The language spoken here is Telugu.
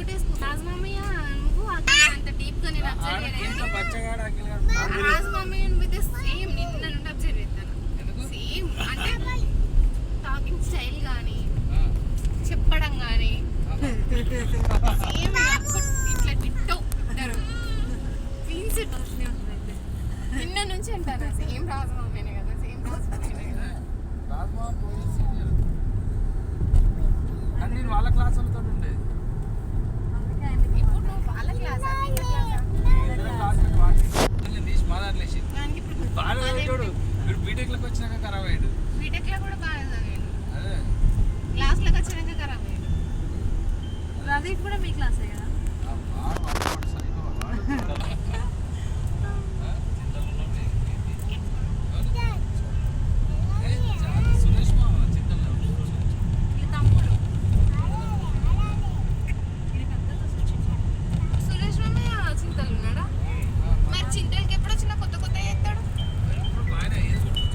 ఒకటే స్కూల్. రాజమామయ్య నువ్వు అంత డీప్ గా నేను అబ్జర్వ్ చేయలేదు. రాజమామయ్య విత్ సేమ్ నిన్న నుండి అబ్జర్వ్ చేస్తాను. సేమ్ అంటే టాకింగ్ స్టైల్ కానీ చెప్పడం కానీ సేమ్ ఇట్లా డిట్టో ఇద్దరు నిన్న నుంచి అంటారు సేమ్ రాజమామయ్యనే కదా, సేమ్ రాజమామయ్యనే కదా. నేను వాళ్ళ క్లాస్ వాళ్ళతో ఉండే ఇప్పుడు నువ్వు వాళ్ళ క్లాస్ బీటెక్ లోకి వచ్చినాక ఖరాబ్ అయ్యాడు. బీటెక్ లో కూడా బాగా చదివాడు, క్లాస్ లోకి వచ్చినాక ఖరాబ్ అయ్యాడు. రదీప్ కూడా మీ క్లాసే కదా?